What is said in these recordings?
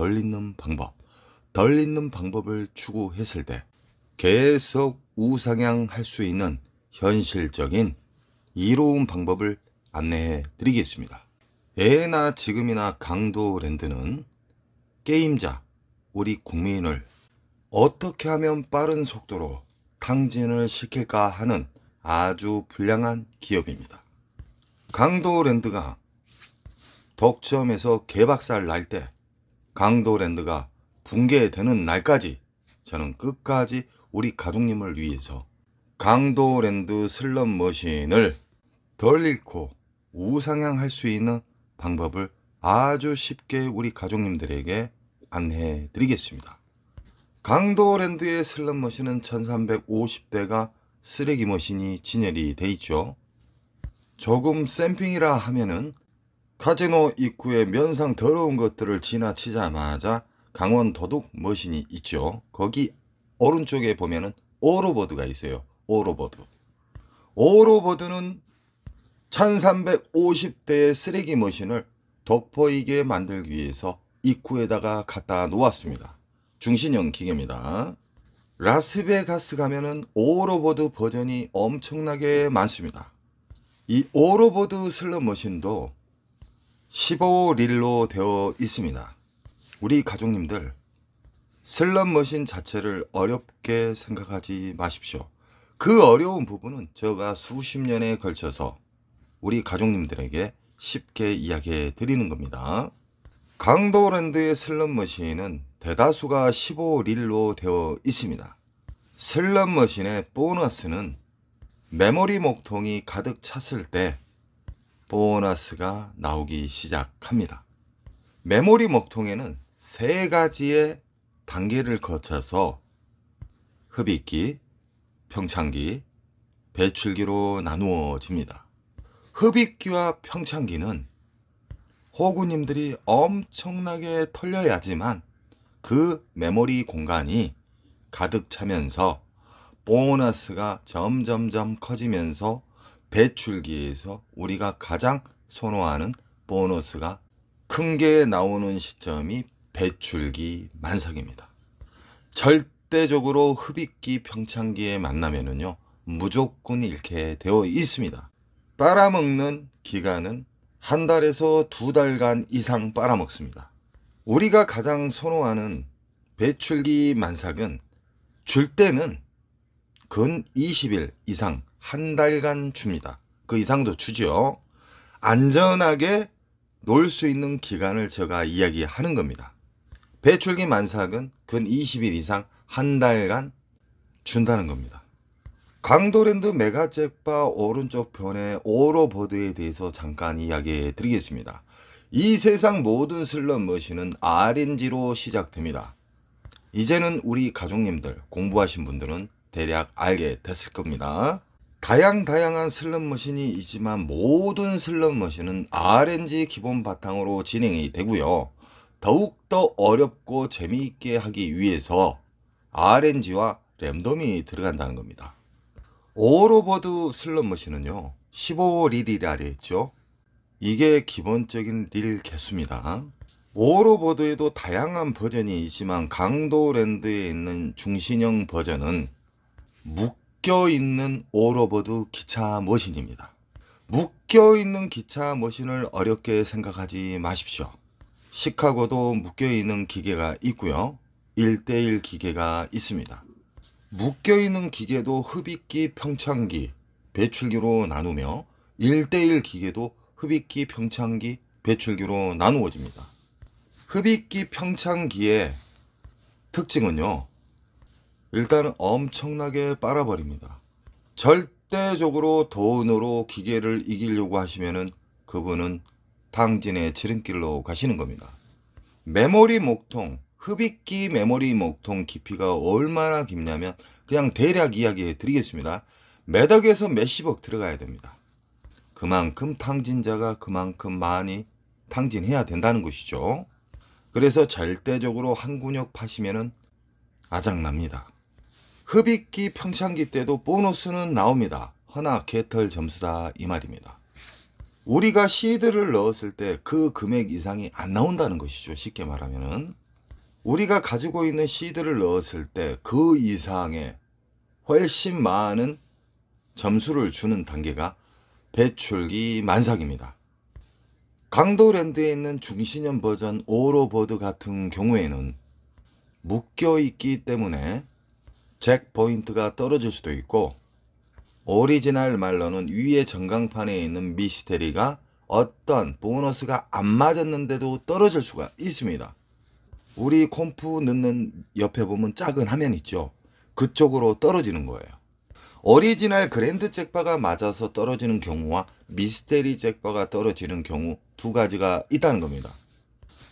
덜 잊는 방법, 덜 잊는 방법을 추구했을 때 계속 우상향할 수 있는 현실적인 이로운 방법을 안내해 드리겠습니다. 예나 지금이나 강도랜드는 게임자, 우리 국민을 어떻게 하면 빠른 속도로 탕진을 시킬까 하는 아주 불량한 기업입니다. 강도랜드가 독점에서 개박살 날 때, 강도랜드가 붕괴되는 날까지 저는 끝까지 우리 가족님을 위해서 강도랜드 슬롯머신을 덜 잃고 우상향할 수 있는 방법을 아주 쉽게 우리 가족님들에게 안내해 드리겠습니다. 강도랜드의 슬롯머신은 1350대가 쓰레기 머신이 진열이 돼 있죠. 조금 샘핑이라 하면은 카지노 입구에 면상 더러운 것들을 지나치자마자 강원 도둑 머신이 있죠. 거기 오른쪽에 보면은 오로보드가 있어요. 오로보드는 1350대의 쓰레기 머신을 돋보이게 만들기 위해서 입구에다가 갖다 놓았습니다. 중신형 기계입니다. 라스베가스 가면은 오로보드 버전이 엄청나게 많습니다. 이 오로보드 슬롯 머신도 15릴로 되어 있습니다. 우리 가족님들, 슬롯 머신 자체를 어렵게 생각하지 마십시오. 그 어려운 부분은 제가 수십 년에 걸쳐서 우리 가족님들에게 쉽게 이야기해 드리는 겁니다. 강도랜드의 슬롯 머신은 대다수가 15릴로 되어 있습니다. 슬롯 머신의 보너스는 메모리 목통이 가득 찼을 때 보너스가 나오기 시작합니다. 메모리 목통에는 세 가지의 단계를 거쳐서 흡입기, 평창기, 배출기로 나누어집니다. 흡입기와 평창기는 호구님들이 엄청나게 털려야지만 그 메모리 공간이 가득 차면서 보너스가 점점점 커지면서 배출기에서 우리가 가장 선호하는 보너스가 큰 게 나오는 시점이 배출기 만삭입니다. 절대적으로 흡입기 평창기에 만나면은요, 무조건 잃게 되어 있습니다. 빨아먹는 기간은 한 달에서 두 달간 이상 빨아먹습니다. 우리가 가장 선호하는 배출기 만삭은 줄 때는 근 20일 이상 한 달간 줍니다. 그 이상도 주죠. 안전하게 놀 수 있는 기간을 제가 이야기하는 겁니다. 배출기 만삭은 근 20일 이상 한 달간 준다는 겁니다. 강도랜드 메가잭바 오른쪽 편의 오로보드에 대해서 잠깐 이야기해 드리겠습니다. 이 세상 모든 슬롯 머신은 RNG로 시작됩니다. 이제는 우리 가족님들, 공부하신 분들은 대략 알게 됐을 겁니다. 다양한 슬롯 머신이 있지만 모든 슬롯 머신은 RNG 기본 바탕으로 진행이 되고요. 더욱더 어렵고 재미있게 하기 위해서 RNG와 랜덤이 들어간다는 겁니다. 오로보드 슬롯 머신은요, 15릴이라 했죠. 이게 기본적인 릴 개수입니다. 오로보드에도 다양한 버전이 있지만 강도랜드에 있는 중신형 버전은 묶여있는 오로보드 기차 머신입니다. 묶여있는 기차 머신을 어렵게 생각하지 마십시오. 시카고도 묶여있는 기계가 있고요. 1대1 기계가 있습니다. 묶여있는 기계도 흡입기, 평창기, 배출기로 나누며 1대1 기계도 흡입기, 평창기, 배출기로 나누어집니다. 흡입기, 평창기의 특징은요, 일단 엄청나게 빨아버립니다. 절대적으로 돈으로 기계를 이기려고 하시면은 그분은 탕진의 지름길로 가시는 겁니다. 메모리 목통, 흡입기 메모리 목통 깊이가 얼마나 깊냐면 그냥 대략 이야기해 드리겠습니다. 몇억에서 몇십억 들어가야 됩니다. 그만큼 탕진자가 그만큼 많이 탕진해야 된다는 것이죠. 그래서 절대적으로 한 군역 파시면은 아작납니다. 흡입기 평창기 때도 보너스는 나옵니다. 허나 개털 점수다 이 말입니다. 우리가 시드를 넣었을 때 그 금액 이상이 안 나온다는 것이죠. 쉽게 말하면은 우리가 가지고 있는 시드를 넣었을 때 그 이상의 훨씬 많은 점수를 주는 단계가 배출기 만삭입니다. 강도랜드에 있는 중신형 버전 오로버드 같은 경우에는 묶여있기 때문에 잭 포인트가 떨어질 수도 있고, 오리지널 말로는 위에 전광판에 있는 미스테리가 어떤 보너스가 안 맞았는데도 떨어질 수가 있습니다. 우리 콤프 넣는 옆에 보면 작은 화면 있죠. 그쪽으로 떨어지는 거예요. 오리지널 그랜드 잭바가 맞아서 떨어지는 경우와 미스테리 잭바가 떨어지는 경우 두 가지가 있다는 겁니다.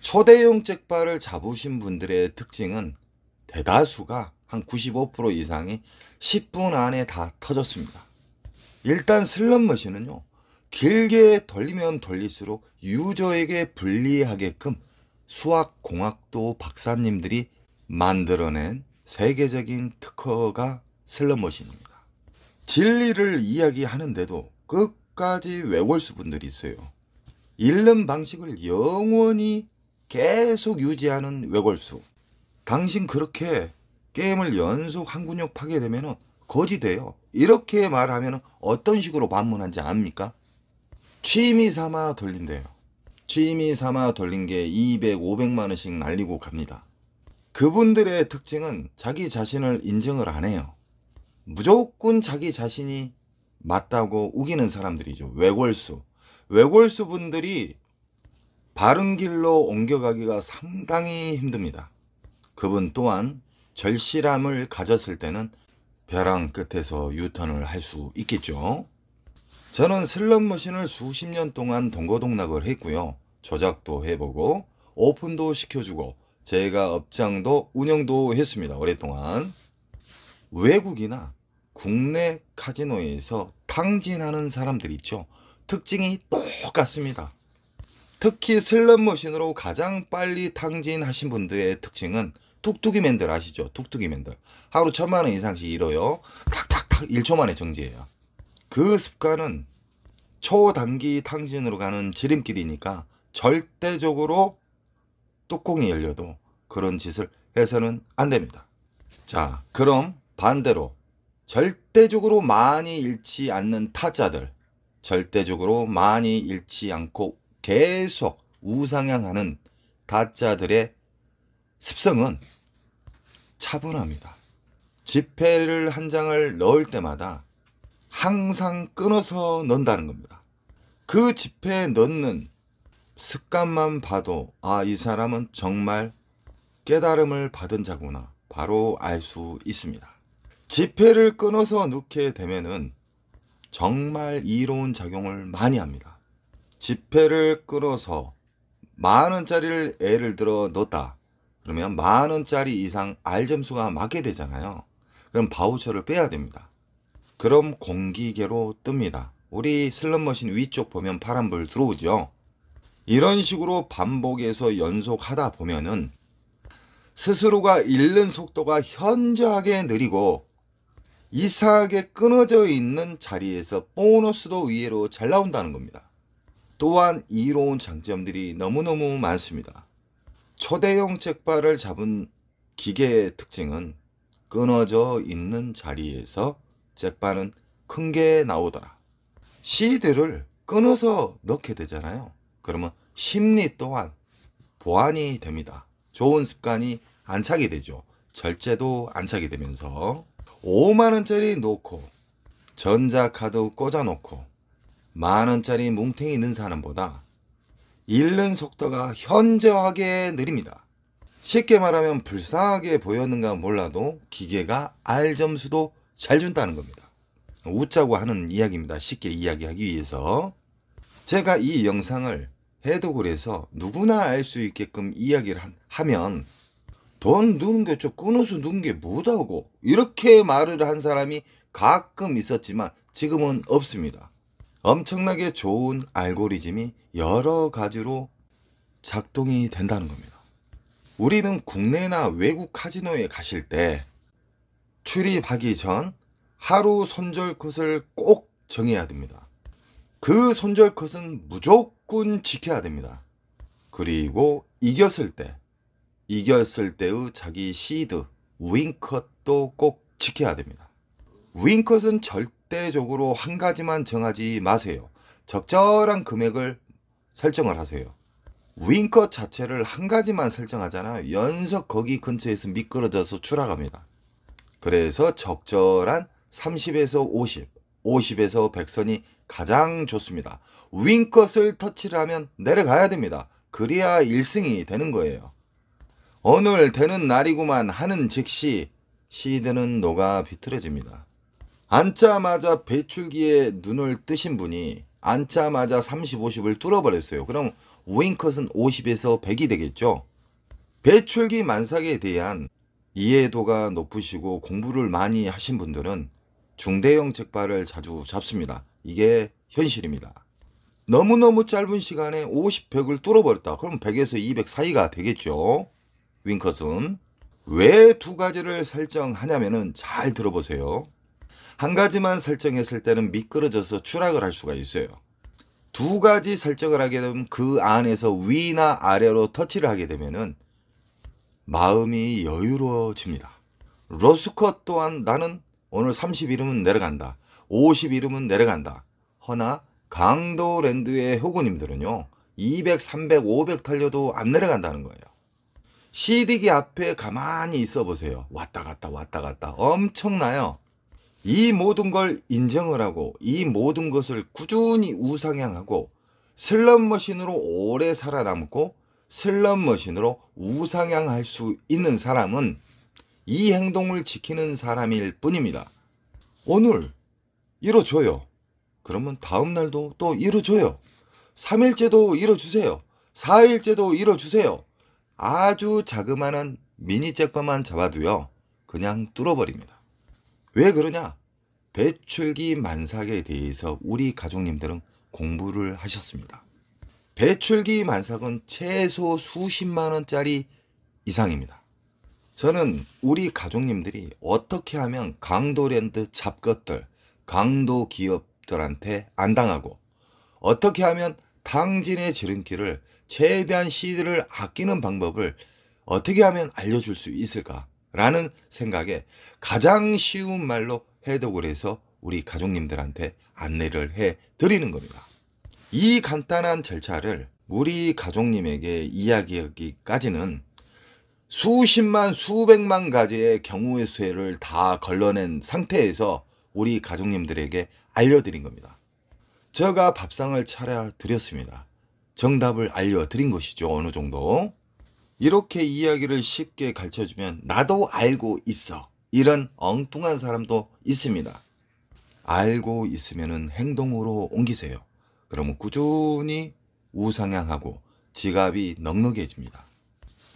초대형 잭바를 잡으신 분들의 특징은 대다수가 한 95% 이상이 10분 안에 다 터졌습니다. 일단 슬롯머신은요, 길게 돌리면 돌릴수록 유저에게 불리하게끔 수학공학도 박사님들이 만들어낸 세계적인 특허가 슬롯머신입니다. 진리를 이야기하는데도 끝까지 외골수 분들이 있어요. 잃는 방식을 영원히 계속 유지하는 외골수. 당신 그렇게 게임을 연속 한 근육 파게 되면 거지 돼요. 이렇게 말하면 어떤 식으로 반문한지 압니까? 취미 삼아 돌린대요. 취미 삼아 돌린 게 200, 500만 원씩 날리고 갑니다. 그분들의 특징은 자기 자신을 인정을 안 해요. 무조건 자기 자신이 맞다고 우기는 사람들이죠. 외골수. 외골수 분들이 바른 길로 옮겨가기가 상당히 힘듭니다. 그분 또한 절실함을 가졌을 때는 벼랑 끝에서 유턴을 할 수 있겠죠. 저는 슬롯머신을 수십 년 동안 동거동락을 했고요. 조작도 해보고 오픈도 시켜주고 제가 업장도 운영도 했습니다. 오랫동안. 외국이나 국내 카지노에서 탕진하는 사람들 있죠. 특징이 똑같습니다. 특히 슬롯머신으로 가장 빨리 탕진하신 분들의 특징은 뚝뚝이맨들 아시죠? 뚝뚝이맨들. 하루 1000만 원 이상씩 잃어요. 탁탁탁 1초 만에 정지해요. 그 습관은 초단기 탕진으로 가는 지름길이니까 절대적으로 뚜껑이 열려도 그런 짓을 해서는 안 됩니다. 자, 그럼 반대로 절대적으로 많이 잃지 않는 타짜들, 절대적으로 많이 잃지 않고 계속 우상향하는 타짜들의 습성은 차분합니다. 지폐를 한 장을 넣을 때마다 항상 끊어서 넣는다는 겁니다. 그 지폐에 넣는 습관만 봐도 이 사람은 정말 깨달음을 받은 자구나 바로 알 수 있습니다. 지폐를 끊어서 넣게 되면은 정말 이로운 작용을 많이 합니다. 지폐를 끊어서 만원짜리를 예를 들어 넣었다. 그러면 만원짜리 이상 알점수가 맞게 되잖아요. 그럼 바우처를 빼야 됩니다. 그럼 공기계로 뜹니다. 우리 슬롯머신 위쪽 보면 파란불 들어오죠. 이런 식으로 반복해서 연속하다 보면은 스스로가 잃는 속도가 현저하게 느리고 이상하게 끊어져 있는 자리에서 보너스도 위로 잘 나온다는 겁니다. 또한 이로운 장점들이 너무너무 많습니다. 초대형 잭바를 잡은 기계의 특징은 끊어져 있는 자리에서 잭바는 큰 게 나오더라. 시드를 끊어서 넣게 되잖아요. 그러면 심리 또한 보완이 됩니다. 좋은 습관이 안착이 되죠. 절제도 안착이 되면서 5만원짜리 놓고 전자카드 꽂아놓고 만원짜리 뭉탱이 넣은 사람보다 잃는 속도가 현저하게 느립니다. 쉽게 말하면 불쌍하게 보였는가 몰라도 기계가 알점수도 잘 준다는 겁니다. 웃자고 하는 이야기입니다. 쉽게 이야기하기 위해서. 제가 이 영상을 해독을 해서 누구나 알 수 있게끔 이야기를 하면 돈 넣는 게 좀 끊어서 넣는 게 뭐다고 이렇게 말을 한 사람이 가끔 있었지만 지금은 없습니다. 엄청나게 좋은 알고리즘이 여러 가지로 작동이 된다는 겁니다. 우리는 국내나 외국 카지노에 가실 때 출입하기 전 하루 손절컷을 꼭 정해야 됩니다. 그 손절컷은 무조건 지켜야 됩니다. 그리고 이겼을 때 이겼을 때의 자기 시드 윙컷도 꼭 지켜야 됩니다. 윙컷은 절대적으로 한 가지만 정하지 마세요. 적절한 금액을 설정을 하세요. 윙컷 자체를 한 가지만 설정하잖아요. 연속 거기 근처에서 미끄러져서 추락합니다. 그래서 적절한 30에서 50, 50에서 100선이 가장 좋습니다. 윙컷을 터치를 하면 내려가야 됩니다. 그래야 1승이 되는 거예요. 오늘 되는 날이구만 하는 즉시 시드는 녹아 비틀어집니다. 앉자마자 배출기에 눈을 뜨신 분이 앉자마자 30, 50을 뚫어버렸어요. 그럼 윙컷은 50에서 100이 되겠죠. 배출기 만삭에 대한 이해도가 높으시고 공부를 많이 하신 분들은 중대형 잭발을 자주 잡습니다. 이게 현실입니다. 너무너무 짧은 시간에 50, 100을 뚫어버렸다. 그럼 100에서 200 사이가 되겠죠. 윙컷은 왜 두 가지를 설정하냐면은 잘 들어보세요. 한 가지만 설정했을 때는 미끄러져서 추락을 할 수가 있어요. 두 가지 설정을 하게 되면 그 안에서 위나 아래로 터치를 하게 되면은 마음이 여유로워집니다. 로스컷 또한 나는 오늘 30 이름은 내려간다. 50 이름은 내려간다. 허나 강도랜드의 효고님들은요. 200, 300, 500 달려도 안 내려간다는 거예요. CD기 앞에 가만히 있어 보세요. 왔다 갔다 왔다 갔다 엄청나요. 이 모든 걸 인정을 하고 이 모든 것을 꾸준히 우상향하고 슬롯머신으로 오래 살아남고 슬롯머신으로 우상향할 수 있는 사람은 이 행동을 지키는 사람일 뿐입니다. 오늘 이뤄줘요. 그러면 다음 날도 또 이뤄줘요. 3일째도 이뤄주세요. 4일째도 이뤄주세요. 아주 자그마한 미니 잭바만 잡아도요. 그냥 뚫어버립니다. 왜 그러냐? 배출기 만삭에 대해서 우리 가족님들은 공부를 하셨습니다. 배출기 만삭은 최소 수십만 원짜리 이상입니다. 저는 우리 가족님들이 어떻게 하면 강도랜드 잡것들, 강도 기업들한테 안 당하고 어떻게 하면 당진의 지름길을 최대한 시드를 아끼는 방법을 어떻게 하면 알려줄 수 있을까라는 생각에 가장 쉬운 말로 해독을 해서 우리 가족님들한테 안내를 해드리는 겁니다. 이 간단한 절차를 우리 가족님에게 이야기하기까지는 수십만 수백만 가지의 경우의 수를 다 걸러낸 상태에서 우리 가족님들에게 알려드린 겁니다. 제가 밥상을 차려드렸습니다. 정답을 알려드린 것이죠. 어느 정도. 이렇게 이야기를 쉽게 가르쳐주면 나도 알고 있어. 이런 엉뚱한 사람도 있습니다. 알고 있으면 행동으로 옮기세요. 그러면 꾸준히 우상향하고 지갑이 넉넉해집니다.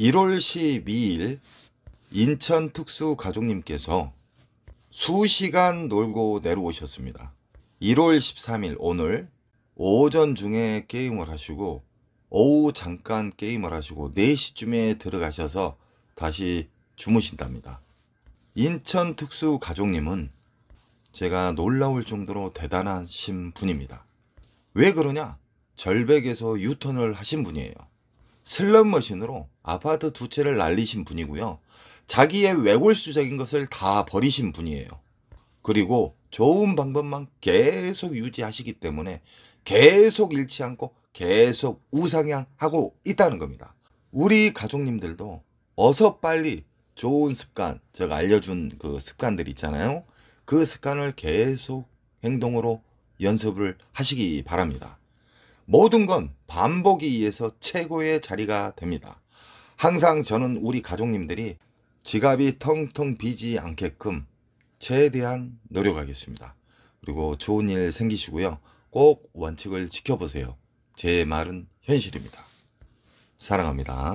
1월 12일 인천 특수 가족님께서 수시간 놀고 내려오셨습니다. 1월 13일 오늘 오전 중에 게임을 하시고 오후 잠깐 게임을 하시고 4시쯤에 들어가셔서 다시 주무신답니다. 인천 특수 가족님은 제가 놀라울 정도로 대단하신 분입니다. 왜 그러냐? 절벽에서 유턴을 하신 분이에요. 슬롯머신으로 아파트 2채를 날리신 분이고요. 자기의 외골수적인 것을 다 버리신 분이에요. 그리고 좋은 방법만 계속 유지하시기 때문에 계속 잃지 않고 계속 우상향하고 있다는 겁니다. 우리 가족님들도 어서 빨리 좋은 습관, 제가 알려준 그 습관들 있잖아요. 그 습관을 계속 행동으로 연습을 하시기 바랍니다. 모든 건 반복에 의해서 최고의 자리가 됩니다. 항상 저는 우리 가족님들이 지갑이 텅텅 비지 않게끔 최대한 노력하겠습니다. 그리고 좋은 일 생기시고요. 꼭 원칙을 지켜보세요. 제 말은 현실입니다. 사랑합니다.